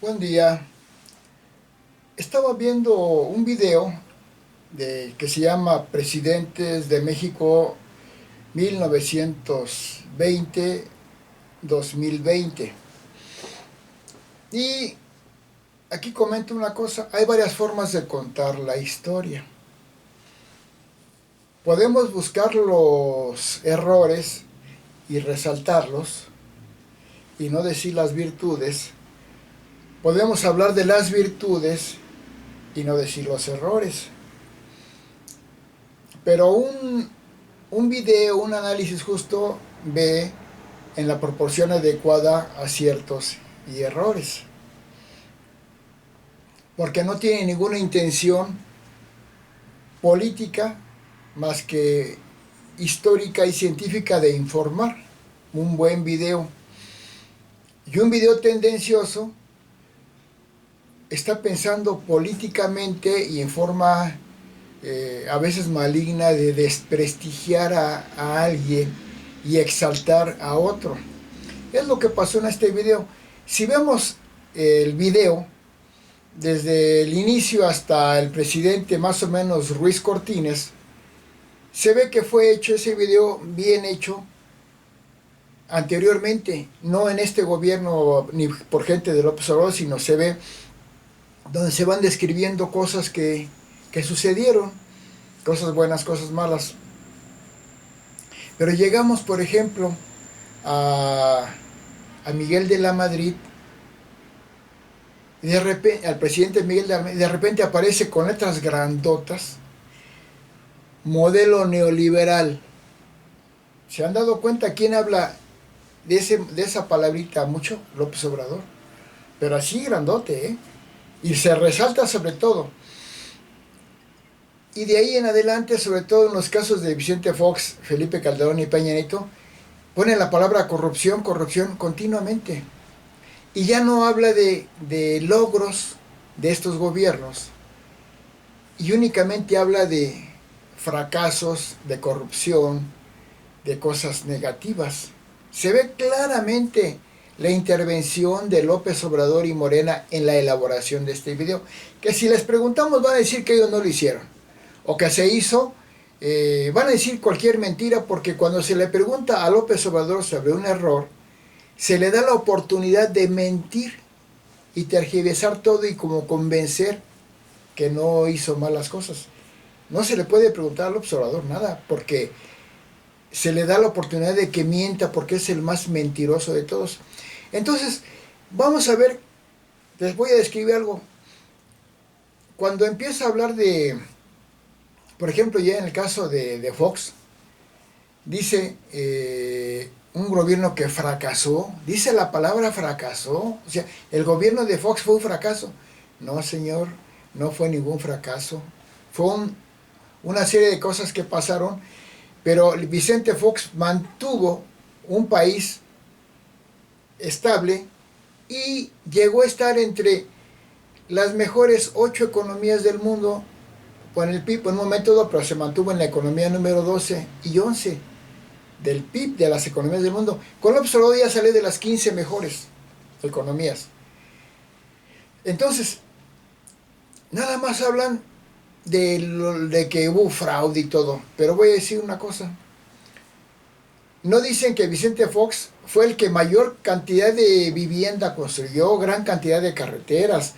Buen día. Estaba viendo un video que se llama Presidentes de México 1920-2020. Y aquí comento una cosa, hay varias formas de contar la historia. Podemos buscar los errores y resaltarlos y no decir las virtudes. Podemos hablar de las virtudes y no decir los errores. Pero un video, un análisis justo ve en la proporción adecuada aciertos y errores. Porque no tiene ninguna intención política más que histórica y científica de informar. Un buen video. Y un video tendencioso está pensando políticamente y en forma a veces maligna de desprestigiar a alguien y exaltar a otro. Es lo que pasó en este video. Si vemos el video, desde el inicio hasta el presidente más o menos Ruiz Cortines, se ve que fue hecho ese video bien hecho anteriormente, no en este gobierno ni por gente de López Obrador, sino se ve donde se van describiendo cosas que sucedieron, cosas buenas, cosas malas. Pero llegamos, por ejemplo, a Miguel de la Madrid, y de repente, al presidente Miguel de la Madrid, de repente aparece con letras grandotas, modelo neoliberal. ¿Se han dado cuenta quién habla de esa palabrita mucho? López Obrador. Pero así grandote, ¿eh? Y se resalta sobre todo. Y de ahí en adelante, sobre todo en los casos de Vicente Fox, Felipe Calderón y Peña Nieto, ponen la palabra corrupción, corrupción continuamente. Y ya no habla de logros de estos gobiernos. Y únicamente habla de fracasos, de corrupción, de cosas negativas. Se ve claramente la intervención de López Obrador y Morena en la elaboración de este video, que si les preguntamos van a decir que ellos no lo hicieron, o que se hizo, van a decir cualquier mentira, porque cuando se le pregunta a López Obrador sobre un error, se le da la oportunidad de mentir y tergiversar todo y como convencer que no hizo malas cosas. No se le puede preguntar a López Obrador nada, porque se le da la oportunidad de que mienta, porque es el más mentiroso de todos. Entonces, vamos a ver, les voy a describir algo. Cuando empieza a hablar de, por ejemplo, ya en el caso de Fox, dice un gobierno que fracasó, dice la palabra fracasó, o sea, el gobierno de Fox fue un fracaso. No, señor, no fue ningún fracaso, fue una serie de cosas que pasaron, pero Vicente Fox mantuvo un país estable y llegó a estar entre las mejores 8 economías del mundo con el PIB en un momento dado, pero se mantuvo en la economía número 12 y 11 del PIB de las economías del mundo. Con López Obrador ya sale de las 15 mejores economías. Entonces, nada más hablan de que hubo fraude y todo, pero voy a decir una cosa. No dicen que Vicente Fox fue el que mayor cantidad de vivienda construyó, gran cantidad de carreteras,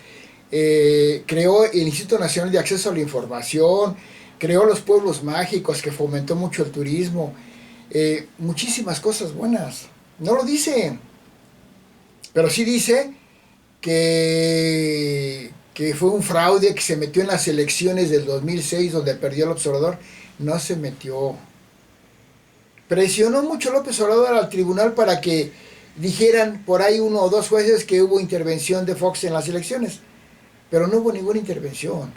creó el Instituto Nacional de Acceso a la Información, creó los pueblos mágicos, que fomentó mucho el turismo, muchísimas cosas buenas. No lo dice, pero sí dice que fue un fraude, que se metió en las elecciones del 2006 donde perdió el observador. No se metió. Presionó mucho López Obrador al tribunal para que dijeran por ahí 1 o 2 jueces que hubo intervención de Fox en las elecciones, pero no hubo ninguna intervención.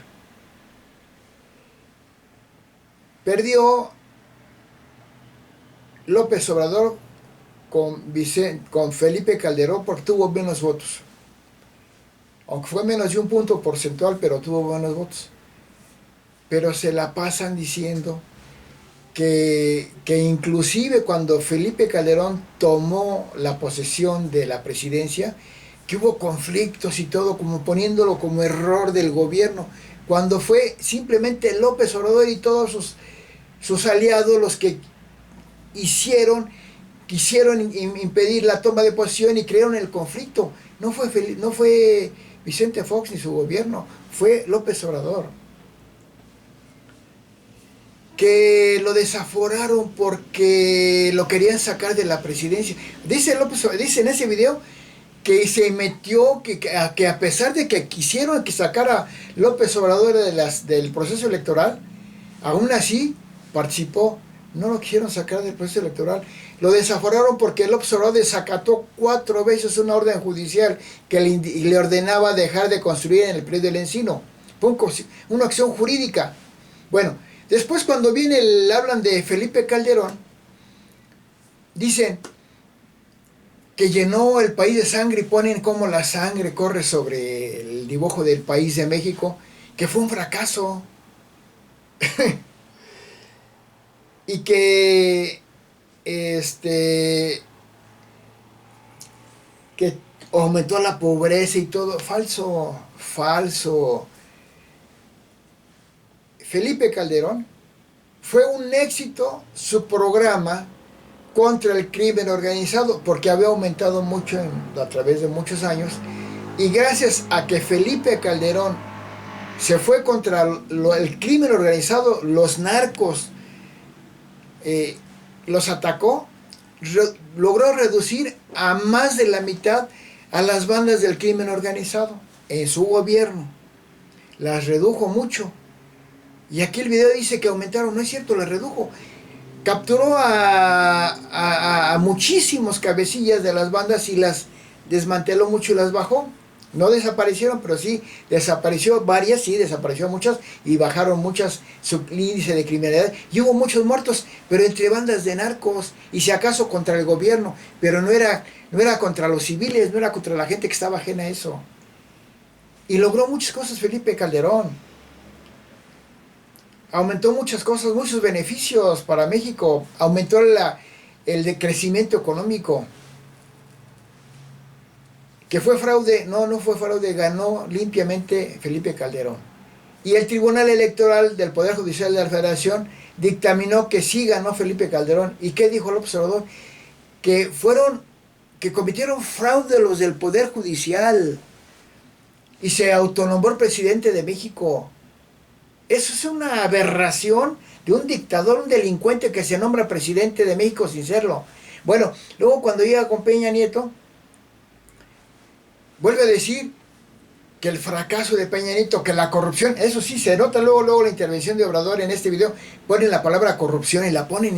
Perdió López Obrador con Felipe Calderón porque tuvo menos votos, aunque fue menos de un punto porcentual, pero tuvo menos votos. Pero se la pasan diciendo que inclusive cuando Felipe Calderón tomó la posesión de la presidencia, que hubo conflictos y todo, como poniéndolo como error del gobierno, cuando fue simplemente López Obrador y todos sus aliados los que quisieron impedir la toma de posesión y crearon el conflicto. No fue Vicente Fox ni su gobierno, fue López Obrador. Que lo desaforaron porque lo querían sacar de la presidencia. Dice en ese video que se metió, que a pesar de que quisieron que sacara López Obrador del proceso electoral, aún así participó. No lo quisieron sacar del proceso electoral. Lo desaforaron porque López Obrador desacató 4 veces una orden judicial que le ordenaba dejar de construir en el predio del Encino. Fue una acción jurídica. Bueno, después cuando hablan de Felipe Calderón, dicen que llenó el país de sangre y ponen cómo la sangre corre sobre el dibujo del país de México, que fue un fracaso. Y que que aumentó la pobreza y todo. Falso. Felipe Calderón fue un éxito su programa contra el crimen organizado, porque había aumentado mucho a través de muchos años, y gracias a que Felipe Calderón se fue contra el crimen organizado, los narcos, los atacó, logró reducir a más de la mitad a las bandas del crimen organizado en su gobierno. Las redujo mucho. Y aquí el video dice que aumentaron. No es cierto, las redujo. Capturó a muchísimos cabecillas de las bandas y las desmanteló mucho y las bajó. No desaparecieron, pero sí desapareció varias, sí desapareció muchas y bajaron muchas su índice de criminalidad. Y hubo muchos muertos, pero entre bandas de narcos y si acaso contra el gobierno, pero no era contra los civiles, no era contra la gente que estaba ajena a eso. Y logró muchas cosas Felipe Calderón. Aumentó muchas cosas, muchos beneficios para México. Aumentó el decrecimiento económico. Que fue fraude, no fue fraude, ganó limpiamente Felipe Calderón. Y el Tribunal Electoral del Poder Judicial de la Federación dictaminó que sí ganó Felipe Calderón. ¿Y qué dijo López Obrador? Que cometieron fraude los del Poder Judicial y se autonombró presidente de México. Eso es una aberración de un dictador, un delincuente que se nombra presidente de México sin serlo. Bueno, luego cuando llega con Peña Nieto, vuelve a decir que el fracaso de Peña Nieto, que la corrupción, eso sí, se nota luego la intervención de Obrador en este video, ponen la palabra corrupción y la ponen.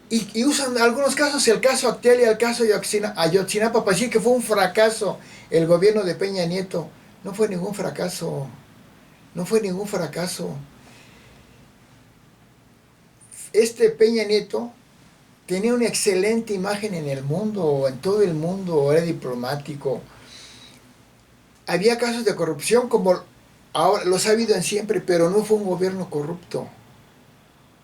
Y usan en algunos casos el caso Actel y el caso Ayotzinapa para decir que fue un fracaso el gobierno de Peña Nieto. No fue ningún fracaso. Peña Nieto tenía una excelente imagen en el mundo, en todo el mundo, era diplomático. Había casos de corrupción como ahora los ha habido en siempre, pero no fue un gobierno corrupto.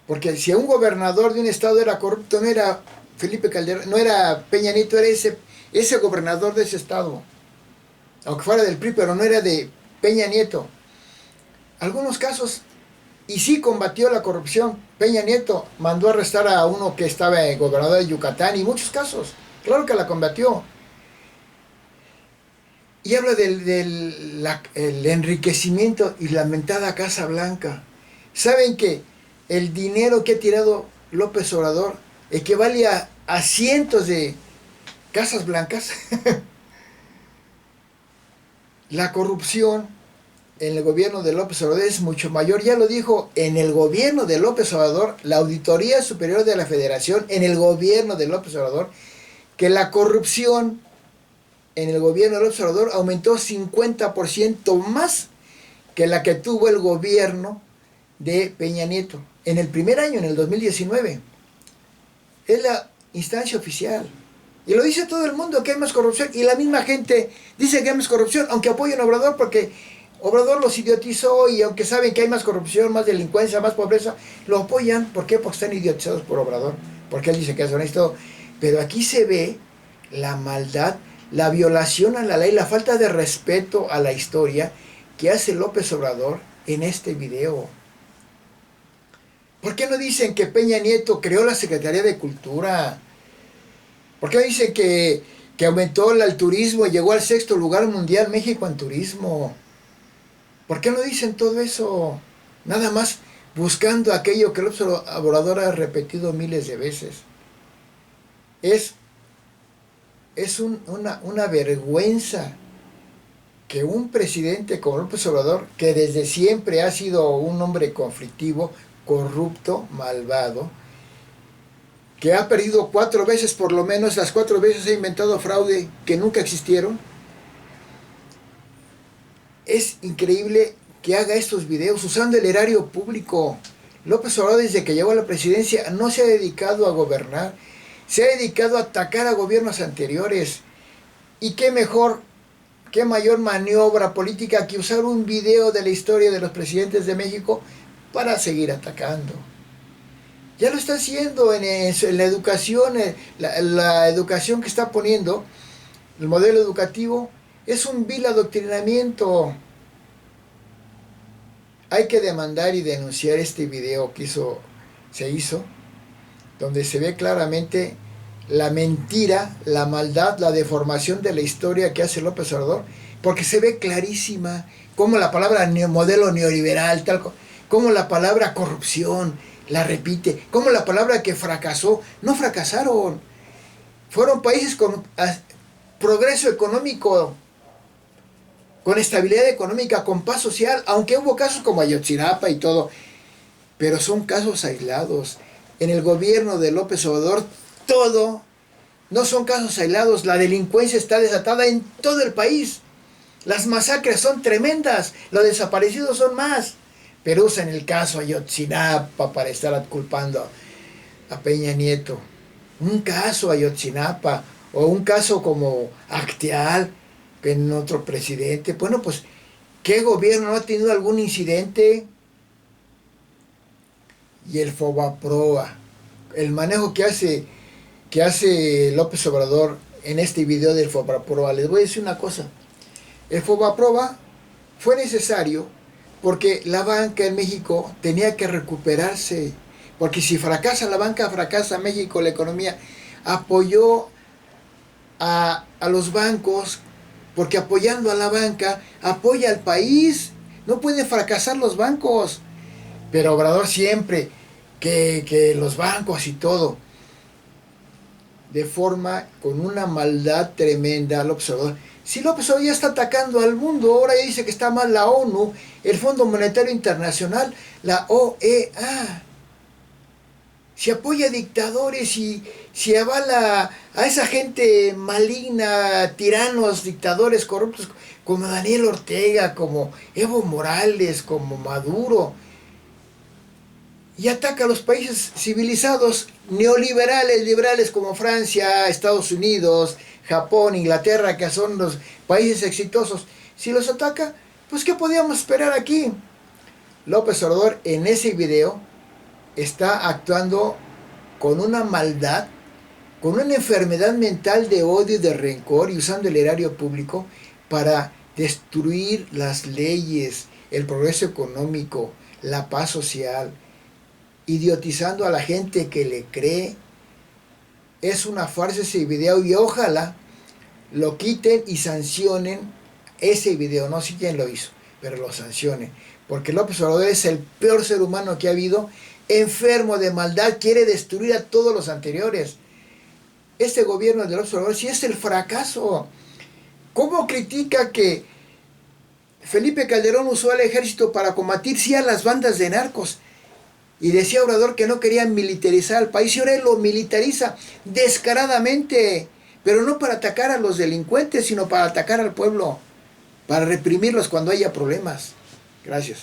Porque si un gobernador de un estado era corrupto, no era Felipe Calderón, no era Peña Nieto, era ese gobernador de ese estado. Aunque fuera del PRI, pero no era de Peña Nieto. Algunos casos, y sí combatió la corrupción. Peña Nieto mandó arrestar a uno que estaba gobernador de Yucatán y muchos casos. Claro que la combatió. Y habla del enriquecimiento y la mentada Casa Blanca. ¿Saben que el dinero que ha tirado López Obrador equivale a cientos de casas blancas? La corrupción en el gobierno de López Obrador es mucho mayor. Ya lo dijo en el gobierno de López Obrador, la Auditoría Superior de la Federación, en el gobierno de López Obrador, que la corrupción en el gobierno de López Obrador aumentó 50% más que la que tuvo el gobierno de Peña Nieto en el primer año, en el 2019. Es la instancia oficial. Y lo dice todo el mundo, que hay más corrupción. Y la misma gente dice que hay más corrupción, aunque apoyan a Obrador, porque Obrador los idiotizó y aunque saben que hay más corrupción, más delincuencia, más pobreza, lo apoyan. ¿Por qué? Porque están idiotizados por Obrador. Porque él dice que es honesto. Pero aquí se ve la maldad, la violación a la ley, la falta de respeto a la historia que hace López Obrador en este video. ¿Por qué no dicen que Peña Nieto creó la Secretaría de Cultura? ¿Por qué no dicen que aumentó el turismo y llegó al 6º lugar mundial México en turismo? ¿Por qué no dicen todo eso? Nada más buscando aquello que López Obrador ha repetido miles de veces. Es una vergüenza que un presidente como López Obrador, que desde siempre ha sido un hombre conflictivo, corrupto, malvado, que ha perdido 4 veces por lo menos, las 4 veces ha inventado fraude que nunca existieron. Es increíble que haga estos videos usando el erario público. López Obrador, desde que llegó a la presidencia, no se ha dedicado a gobernar, se ha dedicado a atacar a gobiernos anteriores. Y qué mejor, qué mayor maniobra política que usar un video de la historia de los presidentes de México para seguir atacando. Ya lo está haciendo en la educación, la educación que está poniendo, el modelo educativo, es un vil adoctrinamiento. Hay que demandar y denunciar este video que se hizo, donde se ve claramente la mentira, la maldad, la deformación de la historia que hace López Obrador, porque se ve clarísima como la palabra modelo neoliberal, como la palabra corrupción la repite, como la palabra que fracasó. No fracasaron, fueron países con progreso económico, con estabilidad económica, con paz social, aunque hubo casos como Ayotzinapa y todo, pero son casos aislados. En el gobierno de López Obrador todo no son casos aislados, la delincuencia está desatada en todo el país, las masacres son tremendas, los desaparecidos son más, pero usan el caso Ayotzinapa para estar culpando a Peña Nieto. Un caso Ayotzinapa o un caso como Acteal, que en otro presidente. Bueno, pues, ¿qué gobierno no ha tenido algún incidente? Y el Fobaproa, el manejo que hace López Obrador en este video del Fobaproa. Les voy a decir una cosa. El Fobaproa fue necesario porque la banca en México tenía que recuperarse. Porque si fracasa la banca, fracasa México, la economía. Apoyó a los bancos, porque apoyando a la banca, apoya al país. No pueden fracasar los bancos. Pero Obrador siempre, que los bancos y todo, de forma, con una maldad tremenda, López Obrador. Si López Obrador ya está atacando al mundo, ahora ya dice que está mal la ONU, el Fondo Monetario Internacional, la OEA. Si apoya a dictadores y si avala a esa gente maligna, tiranos, dictadores corruptos, como Daniel Ortega, como Evo Morales, como Maduro, y ataca a los países civilizados, neoliberales, liberales como Francia, Estados Unidos, Japón, Inglaterra, que son los países exitosos, si los ataca, pues ¿qué podíamos esperar aquí? López Obrador en ese video está actuando con una maldad, con una enfermedad mental de odio y de rencor, y usando el erario público para destruir las leyes, el progreso económico, la paz social, idiotizando a la gente que le cree. Es una farsa ese video, y ojalá lo quiten y sancionen ese video. No sé quién lo hizo, pero lo sancionen, porque López Obrador es el peor ser humano que ha habido, enfermo de maldad, quiere destruir a todos los anteriores. Este gobierno de López Obrador sí es el fracaso. ¿Cómo critica que Felipe Calderón usó al ejército para combatir sí a las bandas de narcos? Y decía Obrador que no querían militarizar al país, y ahora él lo militariza descaradamente, pero no para atacar a los delincuentes, sino para atacar al pueblo, para reprimirlos cuando haya problemas. Gracias.